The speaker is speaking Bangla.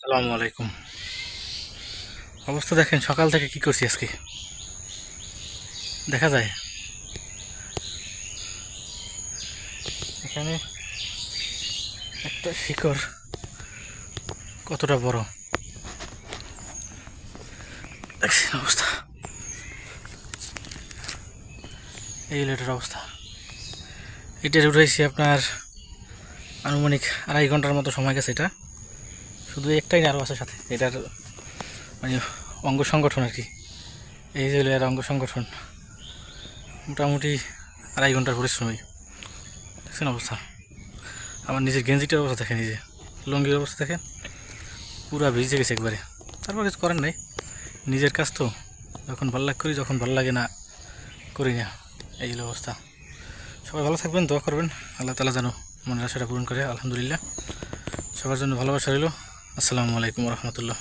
আসসালামু আলাইকুম। অবস্থা দেখেন, সকাল থেকে কি করছি আজকে দেখা যায়। এখানে একটা শিকড় কতটা বড় দেখছেন অবস্থা। এই হলো এটার অবস্থা। এটার উঠাইছি আপনার আনুমানিক 2.5 ঘন্টার মতো সময় গেছে। এটা শুধু একটাই না, আরও আছে সাথে এটার মানে অঙ্গ সংগঠন আর কি। এই যে হলো এর অঙ্গ সংগঠন, মোটামুটি 2.5 ঘন্টার পরিশ্রমী। দেখছেন অবস্থা। আমার নিজের গেঞ্জিটার অবস্থা দেখেন, নিজে লুঙ্গির অবস্থা দেখেন, পুরা ভিজে গেছে একবারে। তারপর কিছু করার নাই, নিজের কাজ তো। যখন ভালো লাগ করি, যখন ভালো লাগে না করি না। এই হলো অবস্থা। সবাই ভালো থাকবেন, দোয়া করবেন আল্লাহ তালা যেন মনের আশাটা পূরণ করে। আলহামদুলিল্লাহ, সবার জন্য ভালোবাসা রইল। আসসালামু আলাইকুম রহমতুল্লাহ।